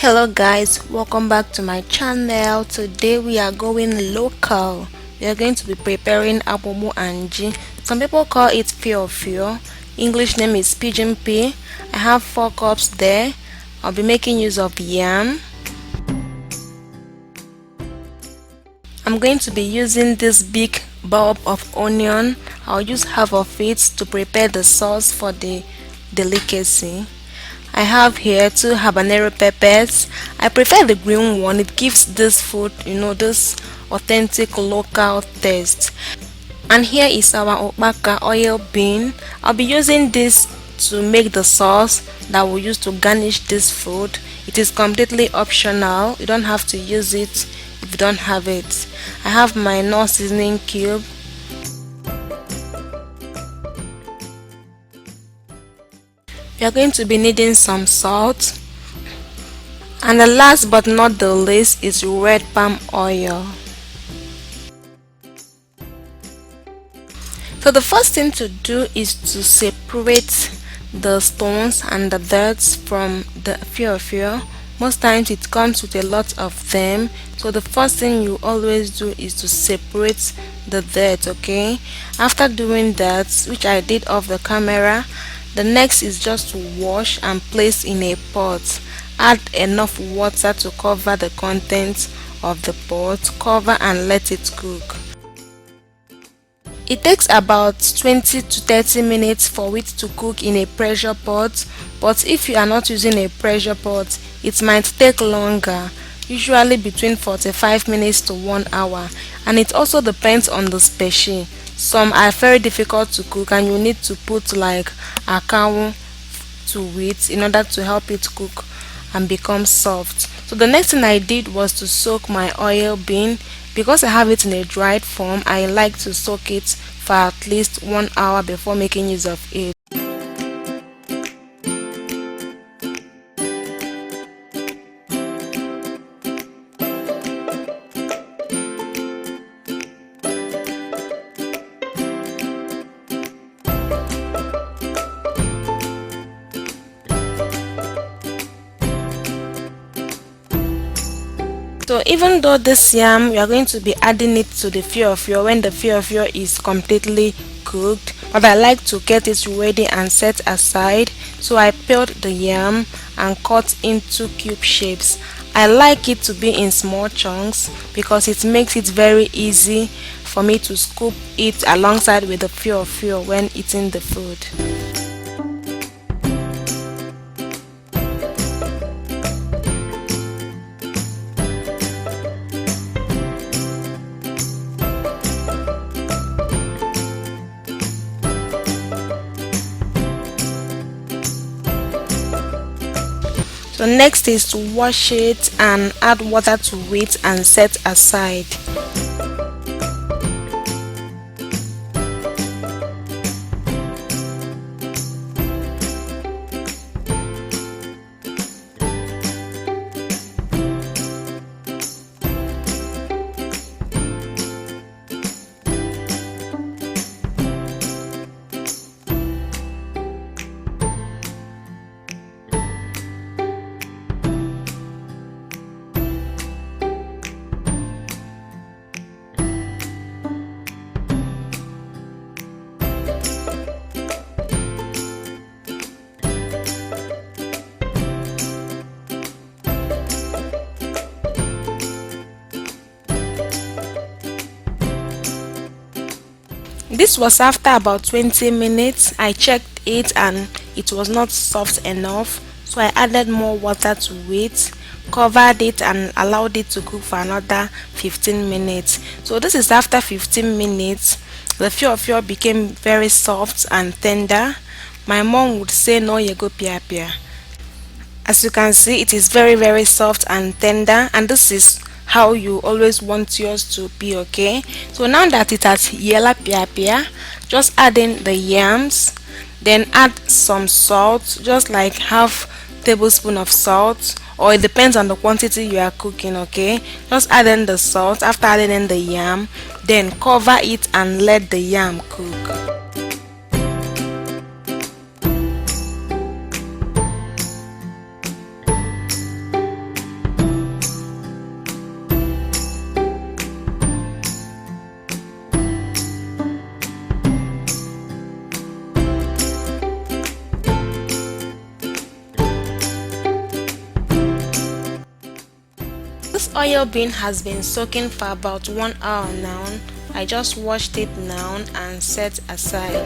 Hello guys, welcome back to my channel. Today we are going local. We are going to be preparing AGBUGBU NA JI. Some people call it FIO FIO. English name is pigeon pea. I have 4 cups there. I'll be making use of yam. I'm going to be using this big bulb of onion. I'll use half of it to prepare the sauce for the delicacy. I have here 2 habanero peppers. I prefer the green one. It gives this food, this authentic local taste. And here is our ukpaka oil bean. I'll be using this to make the sauce that we'll use to garnish this food. It is completely optional. You don't have to use it if you don't have it. I have my Knorr seasoning cube. We are going to be needing some salt, and the last but not the least is red palm oil. So the first thing to do is to separate the stones and the dirt from the FIO FIO. Most times it comes with a lot of them, so the first thing you always do is to separate the dirt. Okay, after doing that, which I did off the camera, the next is just to wash and place in a pot. Add enough water to cover the contents of the pot. Cover and let it cook. It takes about 20 to 30 minutes for it to cook in a pressure pot, but if you are not using a pressure pot, it might take longer, usually between 45 minutes to 1 hour, and it also depends on the species. Some are very difficult to cook and you need to put like a cow to it in order to help it cook and become soft. So the next thing I did was to soak my oil bean. Because I have it in a dried form, I like to soak it for at least 1 hour before making use of it. So even though this yam, we are going to be adding it to the FIO FIO when the FIO FIO is completely cooked, but I like to get it ready and set aside. So I peeled the yam and cut into cube shapes. I like it to be in small chunks because it makes it very easy for me to scoop it alongside with the FIO FIO when eating the food. So next is to wash it and add water to it and set aside. This was after about 20 minutes. I checked it and it was not soft enough, so I added more water to it, covered it and allowed it to cook for another 15 minutes. So this is after 15 minutes. The FIO FIO became very soft and tender. My mom would say no yego pia pia. As you can see, it is very soft and tender, and this is how you always want yours to be. Okay, so now that it has yellow pia pia, just add in the yams, then add some salt, just like half tablespoon of salt, or it depends on the quantity you are cooking. Okay, just add in the salt. After adding in the yam, then cover it and let the yam cook. oil bean has been soaking for about 1 hour now. I just washed it now and set aside.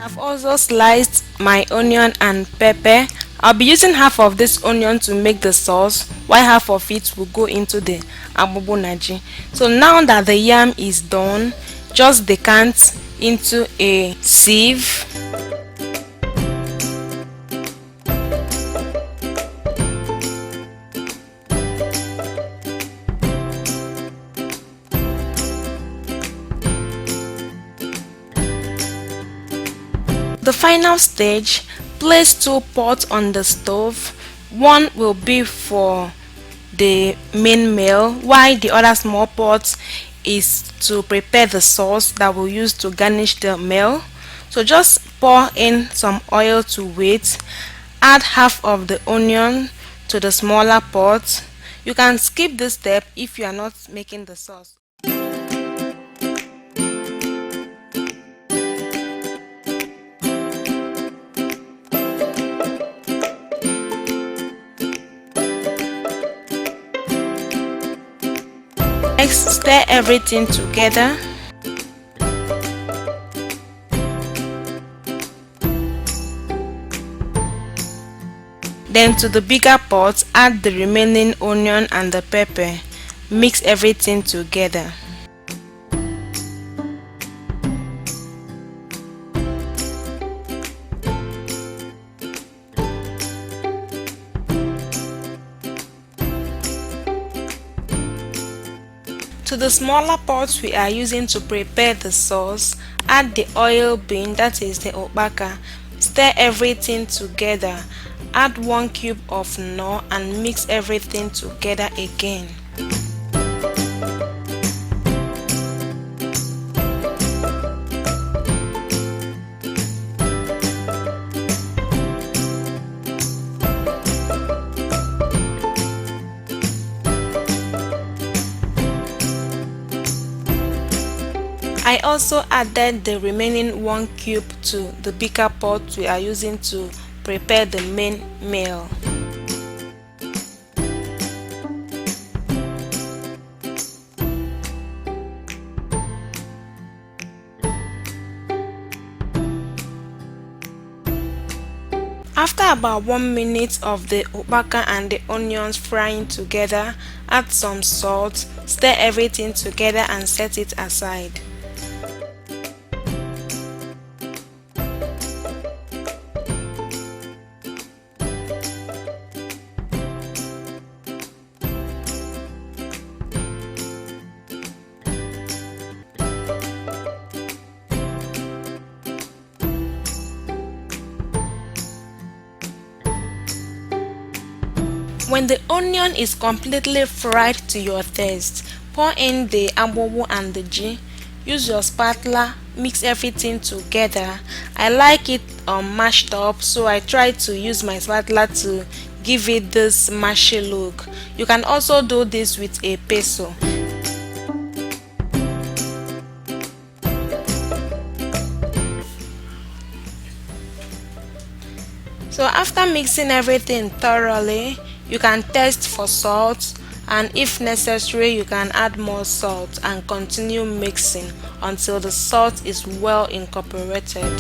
I've also sliced my onion and pepper. I'll be using half of this onion to make the sauce, while half of it will go into the AGBUGBU NA JI. So now that the yam is done, just decant into a sieve. The final stage, place 2 pots on the stove. One will be for the main meal, while the other small pot is to prepare the sauce that we'll use to garnish the meal. So just pour in some oil to it. Add half of the onion to the smaller pot. You can skip this step if you are not making the sauce. Next, stir everything together. Then to the bigger pot, add the remaining onion and the pepper. Mix everything together. To the smaller pot we are using to prepare the sauce, add the oil bean, that is the ukpaka. Stir everything together. Add 1 cube of knorr and mix everything together again. I also added the remaining 1 cube to the bigger pot we are using to prepare the main meal. After about 1 minute of the ukpaka and the onions frying together, add some salt, stir everything together and set it aside. When the onion is completely fried to your taste, pour in the AGBUGBU and the ji. Use your spatula, mix everything together. I like it mashed up, so I try to use my spatula to give it this mashy look. You can also do this with a peso. So after mixing everything thoroughly, you can taste for salt, and if necessary you can add more salt and continue mixing until the salt is well incorporated.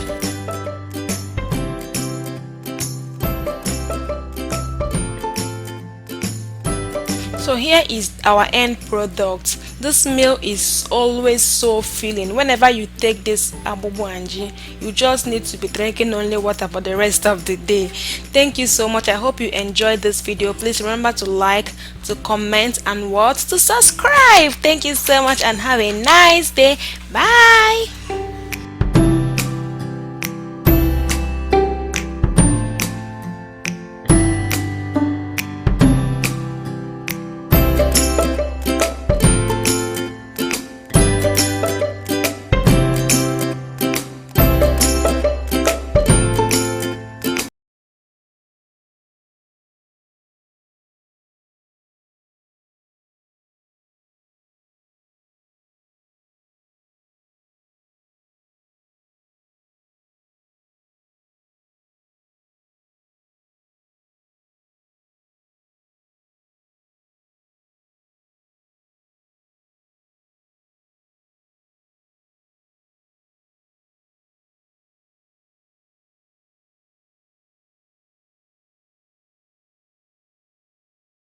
So here is our end product. This meal is always so filling. Whenever you take this AGBUGBU NA JI, you just need to be drinking only water for the rest of the day. Thank you so much. I hope you enjoyed this video. Please remember to like, to comment, and what, to subscribe. Thank you so much and have a nice day. Bye.